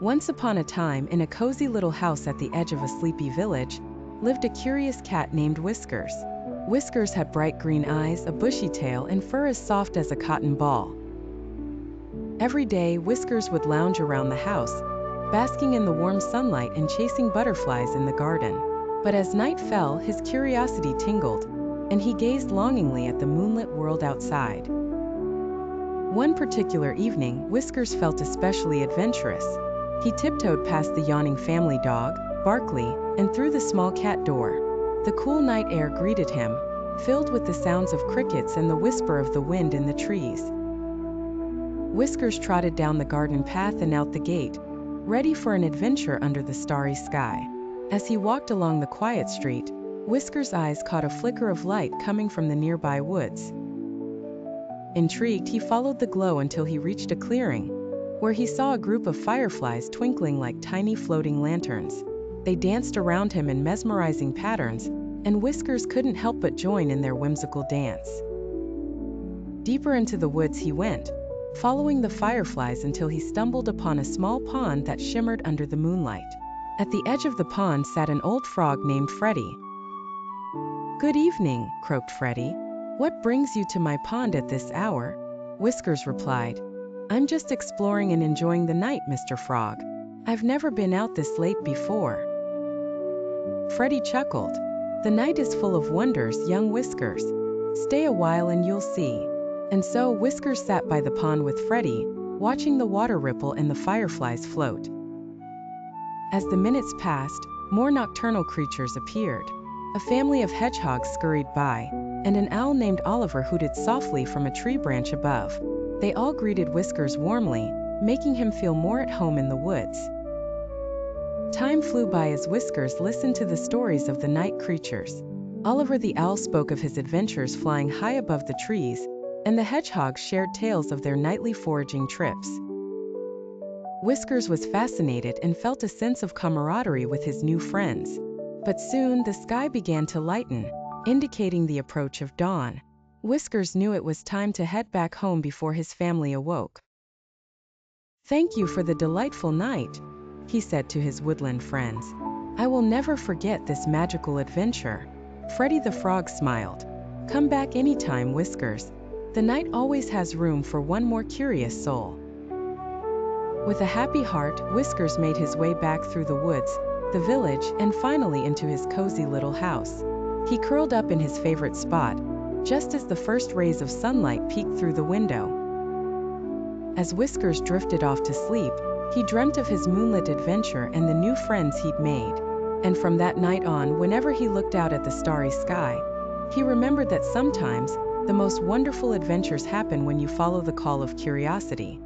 Once upon a time, in a cozy little house at the edge of a sleepy village, lived a curious cat named Whiskers. Whiskers had bright green eyes, a bushy tail, and fur as soft as a cotton ball. Every day, Whiskers would lounge around the house, basking in the warm sunlight and chasing butterflies in the garden. But as night fell, his curiosity tingled, and he gazed longingly at the moonlit world outside. One particular evening, Whiskers felt especially adventurous. He tiptoed past the yawning family dog, Barkley, and through the small cat door. The cool night air greeted him, filled with the sounds of crickets and the whisper of the wind in the trees. Whiskers trotted down the garden path and out the gate, ready for an adventure under the starry sky. As he walked along the quiet street, Whiskers' eyes caught a flicker of light coming from the nearby woods. Intrigued, he followed the glow until he reached a clearing, where he saw a group of fireflies twinkling like tiny floating lanterns. They danced around him in mesmerizing patterns, and Whiskers couldn't help but join in their whimsical dance. Deeper into the woods he went, following the fireflies until he stumbled upon a small pond that shimmered under the moonlight. At the edge of the pond sat an old frog named Freddie. "Good evening," croaked Freddie. "What brings you to my pond at this hour?" Whiskers replied, "I'm just exploring and enjoying the night, Mr. Frog. I've never been out this late before." Freddie chuckled. "The night is full of wonders, young Whiskers. Stay a while and you'll see." And so Whiskers sat by the pond with Freddie, watching the water ripple and the fireflies float. As the minutes passed, more nocturnal creatures appeared. A family of hedgehogs scurried by, and an owl named Oliver hooted softly from a tree branch above. They all greeted Whiskers warmly, making him feel more at home in the woods. Time flew by as Whiskers listened to the stories of the night creatures. Oliver the owl spoke of his adventures flying high above the trees, and the hedgehogs shared tales of their nightly foraging trips. Whiskers was fascinated and felt a sense of camaraderie with his new friends. But soon the sky began to lighten, indicating the approach of dawn. Whiskers knew it was time to head back home before his family awoke. "Thank you for the delightful night," he said to his woodland friends. "I will never forget this magical adventure." Freddie the Frog smiled. "Come back anytime, Whiskers. The night always has room for one more curious soul." With a happy heart, Whiskers made his way back through the woods, the village, and finally into his cozy little house. He curled up in his favorite spot, just as the first rays of sunlight peeked through the window. As Whiskers drifted off to sleep, he dreamt of his moonlit adventure and the new friends he'd made. And from that night on, whenever he looked out at the starry sky, he remembered that sometimes the most wonderful adventures happen when you follow the call of curiosity.